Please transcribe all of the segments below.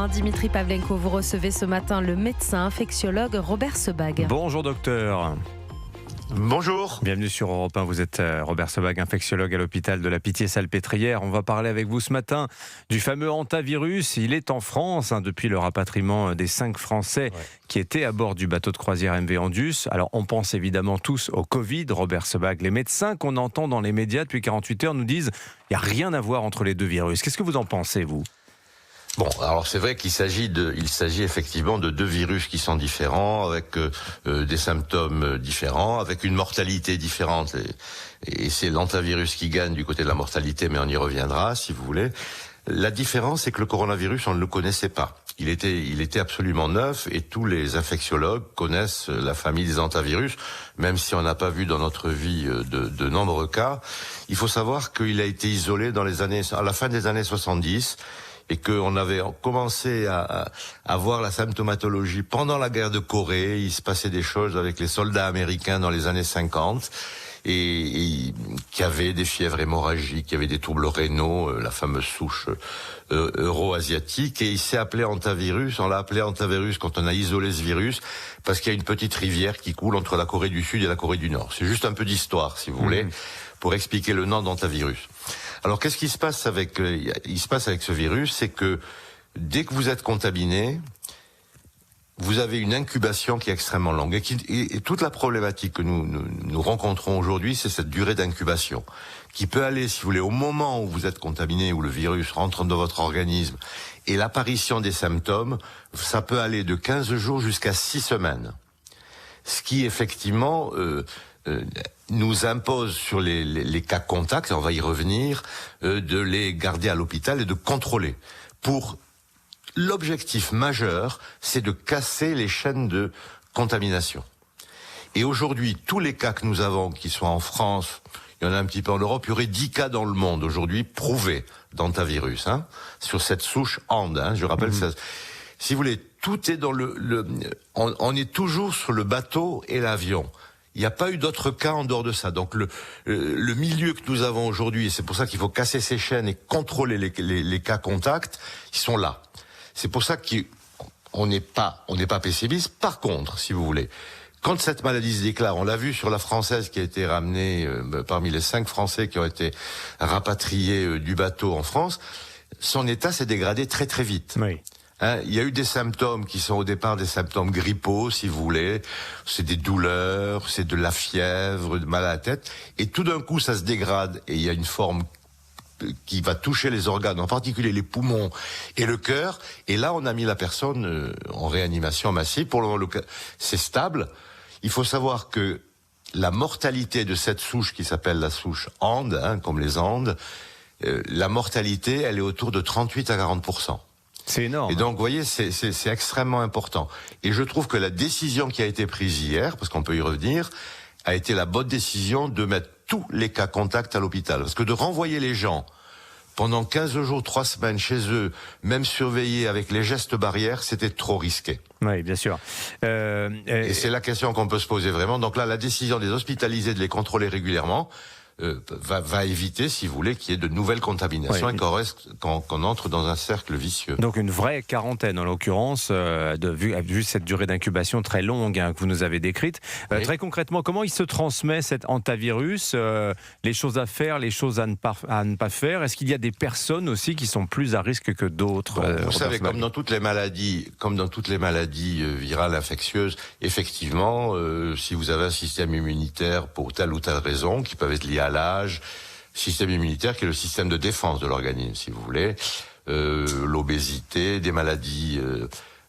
matin. Dimitri Pavlenko, vous recevez ce matin le médecin infectiologue Robert Sebag. Bonjour docteur. Bonjour. Bienvenue sur Europe 1. Vous êtes Robert Sebag, infectiologue à l'hôpital de la Pitié-Salpêtrière. On va parler avec vous ce matin du fameux hantavirus. Il est en France depuis le rapatriement des 5 Français qui étaient à bord du bateau de croisière MV Andus. Alors on pense évidemment tous au Covid, Robert Sebag. Les médecins qu'on entend dans les médias depuis 48 heures nous disent qu'il n'y a rien à voir entre les deux virus. Qu'est-ce que vous en pensez, vous ? Bon, alors c'est vrai qu'il s'agit effectivement de deux virus qui sont différents, avec des symptômes différents, avec une mortalité différente. Et c'est l'hantavirus qui gagne du côté de la mortalité, mais on y reviendra si vous voulez. La différence, c'est que le coronavirus, on ne le connaissait pas. Il était absolument neuf, et tous les infectiologues connaissent la famille des hantavirus, même si on n'a pas vu dans notre vie de nombreux cas. Il faut savoir qu'il a été isolé à la fin des années 70. Et qu'on avait commencé à voir la symptomatologie pendant la guerre de Corée. Il se passait des choses avec les soldats américains dans les années 50, et qui avaient des fièvres hémorragiques, qui avaient des troubles rénaux, la fameuse souche euro-asiatique, et il s'est appelé hantavirus. On l'a appelé hantavirus quand on a isolé ce virus, parce qu'il y a une petite rivière qui coule entre la Corée du Sud et la Corée du Nord. C'est juste un peu d'histoire, si vous voulez, pour expliquer le nom d'hantavirus. Alors, qu'est-ce qui se passe avec ce virus? C'est que dès que vous êtes contaminé, vous avez une incubation qui est extrêmement longue. Et toute la problématique que nous rencontrons aujourd'hui, c'est cette durée d'incubation, qui peut aller, si vous voulez, au moment où vous êtes contaminé, où le virus rentre dans votre organisme, et l'apparition des symptômes, ça peut aller de 15 jours jusqu'à 6 semaines. Ce qui, effectivement, nous impose sur les cas contacts, et on va y revenir, de les garder à l'hôpital et de contrôler. L'objectif majeur, c'est de casser les chaînes de contamination. Et aujourd'hui, tous les cas que nous avons, qui soient en France, il y en a un petit peu en Europe, il y aurait 10 cas dans le monde aujourd'hui prouvés d'hantavirus, sur cette souche HAND. Je rappelle ça. Si vous voulez, tout est dans on est toujours sur le bateau et l'avion. Il n'y a pas eu d'autres cas en dehors de ça. Donc le milieu que nous avons aujourd'hui, et c'est pour ça qu'il faut casser ces chaînes et contrôler les cas contacts, ils sont là. C'est pour ça qu'on n'est pas pessimiste. Par contre, si vous voulez, quand cette maladie se déclare, on l'a vu sur la Française qui a été ramenée parmi les 5 Français qui ont été rapatriés du bateau en France, son état s'est dégradé très très vite. Oui. Il y a eu des symptômes qui sont au départ des symptômes grippaux, si vous voulez. C'est des douleurs, c'est de la fièvre, mal à la tête. Et tout d'un coup, ça se dégrade et il y a une forme qui va toucher les organes, en particulier les poumons et le cœur. Et là, on a mis la personne en réanimation massive. Pour le moment, c'est stable. Il faut savoir que la mortalité de cette souche qui s'appelle la souche HAND, comme les Andes, la mortalité, elle est autour de 38 à 40%. C'est énorme. Et donc, vous voyez, c'est extrêmement important. Et je trouve que la décision qui a été prise hier, parce qu'on peut y revenir, a été la bonne décision de mettre tous les cas contacts à l'hôpital. Parce que de renvoyer les gens pendant 15 jours, 3 semaines chez eux, même surveillés avec les gestes barrières, c'était trop risqué. Oui, bien sûr. Et c'est la question qu'on peut se poser vraiment. Donc là, la décision des hospitalisés de les contrôler régulièrement va éviter, si vous voulez, qu'il y ait de nouvelles contaminations et qu'on entre dans un cercle vicieux. Donc une vraie quarantaine, en l'occurrence, vu cette durée d'incubation très longue que vous nous avez décrite. Très concrètement, comment il se transmet cet hantavirus, les choses à faire, les choses à ne pas faire? Est-ce qu'il y a des personnes aussi qui sont plus à risque que d'autres? Vous savez, comme dans toutes les maladies virales infectieuses, effectivement, si vous avez un système immunitaire pour telle ou telle raison, qui peuvent être liés à l'âge, système immunitaire qui est le système de défense de l'organisme, si vous voulez, l'obésité, des maladies,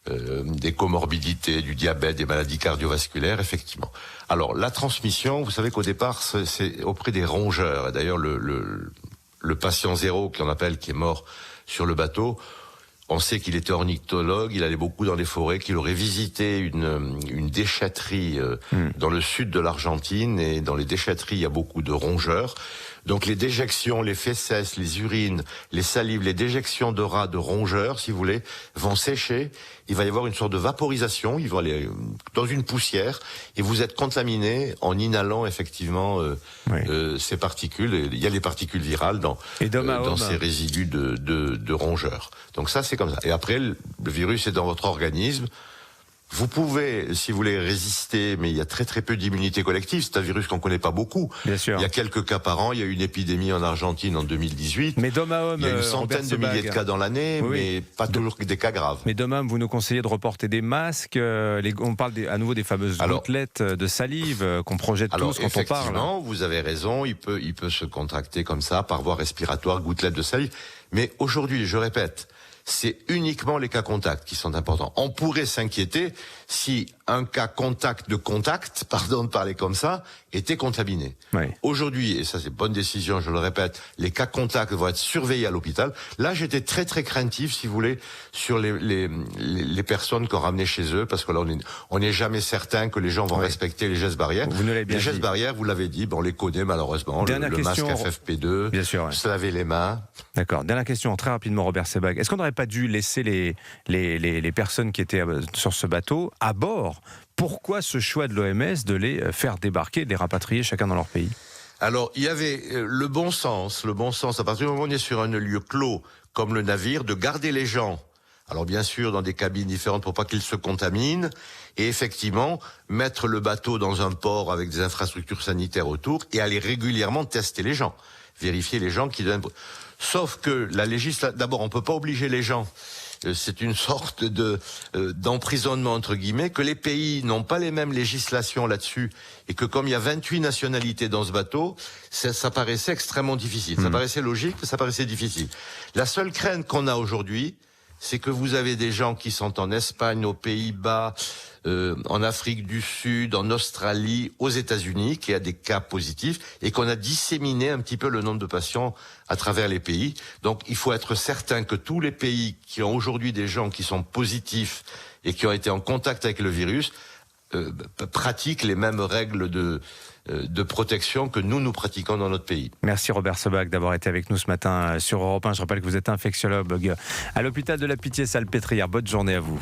des comorbidités, du diabète, des maladies cardiovasculaires, effectivement. Alors, la transmission, vous savez qu'au départ, c'est auprès des rongeurs. Et d'ailleurs, le patient zéro, qu'on appelle, qui est mort sur le bateau, on sait qu'il était ornithologue, il allait beaucoup dans les forêts, qu'il aurait visité une déchetterie dans le sud de l'Argentine, et dans les déchetteries, il y a beaucoup de rongeurs. Donc les déjections, les fesses, les urines, les salives, les déjections de rats, de rongeurs, si vous voulez, vont sécher. Il va y avoir une sorte de vaporisation. Ils vont aller dans une poussière et vous êtes contaminé en inhalant effectivement ces particules. Il y a les particules virales dans ces résidus de rongeurs. Donc ça, c'est comme ça. Et après, le virus est dans votre organisme. Vous pouvez, si vous voulez, résister, mais il y a très très peu d'immunité collective. C'est un virus qu'on connaît pas beaucoup. Bien sûr. Il y a quelques cas par an. Il y a eu une épidémie en Argentine en 2018. Mais d'homme à homme, il y a une centaine de milliers de cas dans l'année, mais pas toujours des cas graves. Mais d'homme à homme, vous nous conseillez de reporter des masques. On parle à nouveau des fameuses gouttelettes de salive qu'on projette tous quand on parle. Effectivement, vous avez raison. Il peut se contracter comme ça par voie respiratoire, gouttelettes de salive. Mais aujourd'hui, je répète, c'est uniquement les cas contacts qui sont importants. On pourrait s'inquiéter si un cas contact, pardon de parler comme ça, était contaminé. Oui. Aujourd'hui, et ça c'est bonne décision, je le répète, les cas contacts vont être surveillés à l'hôpital. Là, j'étais très très craintif, si vous voulez, sur les personnes qu'on ramenait chez eux, parce que là, on n'est jamais certain que les gens vont respecter les gestes barrières. Vous nous l'avez bien les gestes barrières, vous l'avez dit, on les connaît malheureusement. Le masque FFP2, bien sûr, se laver les mains. D'accord. Dernière question, très rapidement, Robert Sebag. Est-ce qu'on n'aurait pas dû laisser les personnes qui étaient sur ce bateau à bord? Pourquoi ce choix de l'OMS de les faire débarquer, de les rapatrier chacun dans leur pays? Alors, il y avait le bon sens, à partir du moment où on est sur un lieu clos, comme le navire, de garder les gens. Alors bien sûr, dans des cabines différentes pour pas qu'ils se contaminent, et effectivement, mettre le bateau dans un port avec des infrastructures sanitaires autour, et aller régulièrement tester les gens, vérifier les gens qui donnent... Sauf que la législation... D'abord, on peut pas obliger les gens... C'est une sorte d'emprisonnement entre guillemets, que les pays n'ont pas les mêmes législations là-dessus et que comme il y a 28 nationalités dans ce bateau, ça paraissait extrêmement difficile. Ça paraissait logique, mais ça paraissait difficile. La seule crainte qu'on a aujourd'hui, c'est que vous avez des gens qui sont en Espagne, aux Pays-Bas, en Afrique du Sud, en Australie, aux États-Unis, qui a des cas positifs, et qu'on a disséminé un petit peu le nombre de patients à travers les pays. Donc il faut être certain que tous les pays qui ont aujourd'hui des gens qui sont positifs et qui ont été en contact avec le virus pratiquent les mêmes règles de protection que nous pratiquons dans notre pays. Merci Robert Sebag d'avoir été avec nous ce matin sur Europe 1. Je rappelle que vous êtes infectiologue à l'hôpital de la Pitié-Salpêtrière. Bonne journée à vous.